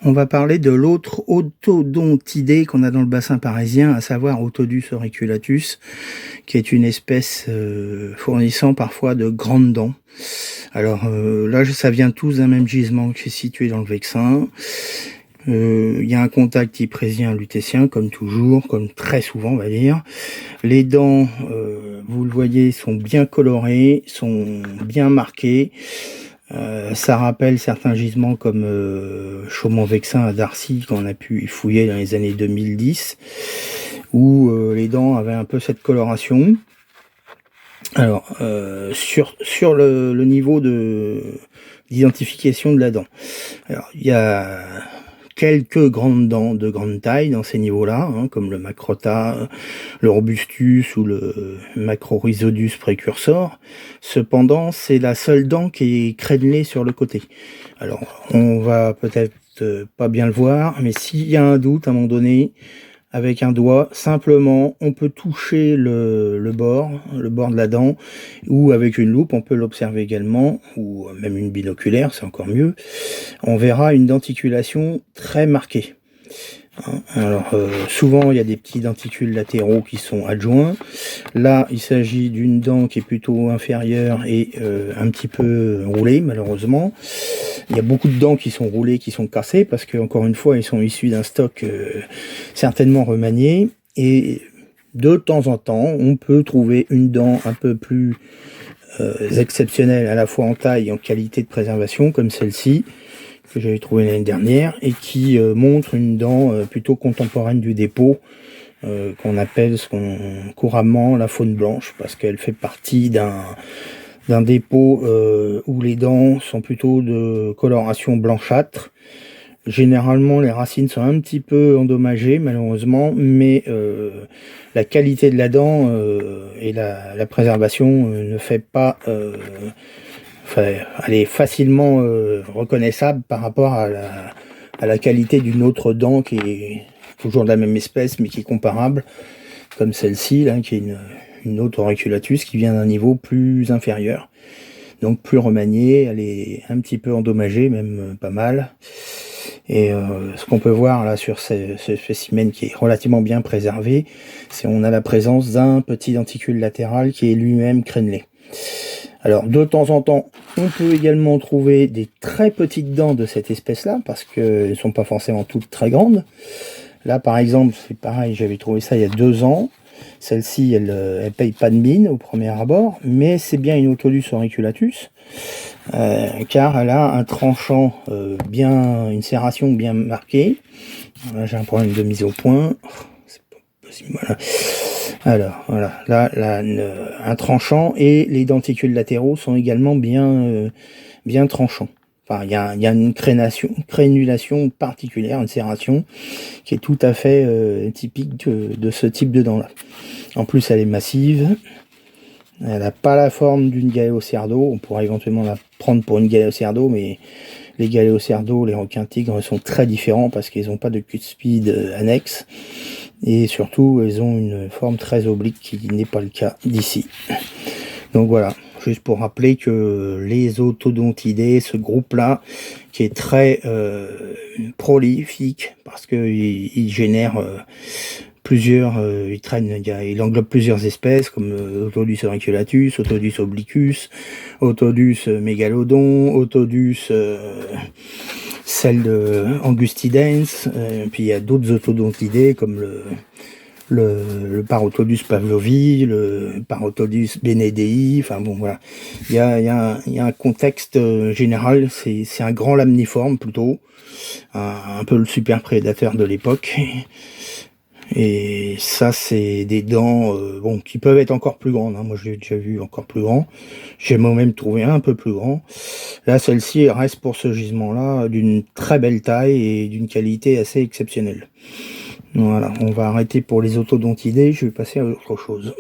On va parler de l'autre autodontidé qu'on a dans le bassin parisien, à savoir Otodus auriculatus, qui est une espèce fournissant parfois de grandes dents. Alors là, ça vient tous d'un même gisement qui est situé dans le Vexin. Il y a un contact hyprésien-lutétien, comme toujours, comme très souvent, on va dire. Les dents, vous le voyez, sont bien colorées, sont bien marquées. Ça rappelle certains gisements comme Chaumont-Vexin à Darcy, qu'on a pu y fouiller dans les années 2010, où les dents avaient un peu cette coloration. Alors, sur le niveau d'identification de la dent. Alors, il y a quelques grandes dents de grande taille dans ces niveaux-là, hein, comme le Macrota, le Robustus ou le Macrorhizodus précursor. Cependant, c'est la seule dent qui est crénelée sur le côté. Alors, on va peut-être pas bien le voir, mais s'il y a un doute à un moment donné, avec un doigt, simplement, on peut toucher le bord de la dent, ou avec une loupe, on peut l'observer également, ou même une binoculaire, c'est encore mieux. On verra une denticulation très marquée. Alors, souvent, il y a des petits denticules latéraux qui sont adjoints. Là, il s'agit d'une dent qui est plutôt inférieure et un petit peu roulée, malheureusement. Il y a beaucoup de dents qui sont roulées, qui sont cassées, parce que encore une fois, ils sont issus d'un stock certainement remanié. Et de temps en temps, on peut trouver une dent un peu plus exceptionnelle, à la fois en taille et en qualité de préservation, comme celle-ci, que j'avais trouvé l'année dernière, et qui montre une dent plutôt contemporaine du dépôt, qu'on appelle couramment la faune blanche, parce qu'elle fait partie d'un dépôt où les dents sont plutôt de coloration blanchâtre. Généralement, les racines sont un petit peu endommagées, malheureusement, mais la qualité de la dent et la préservation ne fait pas... elle est facilement reconnaissable par rapport à la qualité d'une autre dent qui est toujours de la même espèce, mais qui est comparable, comme celle-ci, là, qui est une autre auriculatus qui vient d'un niveau plus inférieur, donc plus remaniée. Elle est un petit peu endommagée, même pas mal. Et ce qu'on peut voir là sur ce spécimen qui est relativement bien préservé, c'est qu'on a la présence d'un petit denticule latéral qui est lui-même crénelé. Alors, de temps en temps, on peut également trouver des très petites dents de cette espèce-là, parce qu'elles ne sont pas forcément toutes très grandes. Là, par exemple, c'est pareil, j'avais trouvé ça il y a 2 ans. Celle-ci, elle paye pas de mine au premier abord, mais c'est bien une Otodus auriculatus, car elle a un tranchant une serration bien marquée. Là, j'ai un problème de mise au point. C'est pas possible, voilà. Alors, voilà, là, un tranchant, et les denticules latéraux sont également bien tranchants. Enfin, il y a une crénulation particulière, une serration, qui est tout à fait typique de ce type de dent-là. En plus, elle est massive. Elle n'a pas la forme d'une Galéocerdo. On pourrait éventuellement la prendre pour une Galéocerdo, mais les Galéocerdo, les requins tigres, sont très différents parce qu'ils n'ont pas de cuspide annexe. Et surtout, elles ont une forme très oblique qui n'est pas le cas d'ici. Donc voilà, juste pour rappeler que les autodontidés, ce groupe-là, qui est très prolifique, parce qu'il génère plusieurs, il englobe plusieurs espèces, comme Otodus auriculatus, Otodus obliquus, Otodus mégalodon, Otodus celle de Angustidens, puis il y a d'autres autodontidés comme le Parotodus pavlovi, le Parotodus benedei, enfin bon voilà. Il y a un contexte général, c'est un grand lamniforme plutôt, un peu le super prédateur de l'époque. Et ça, c'est des dents qui peuvent être encore plus grandes, hein. Moi, je l'ai déjà vu encore plus grand. J'ai moi-même trouvé un peu plus grand. Là, celle-ci reste pour ce gisement-là d'une très belle taille et d'une qualité assez exceptionnelle. Voilà, on va arrêter pour les autodontidés. Je vais passer à autre chose.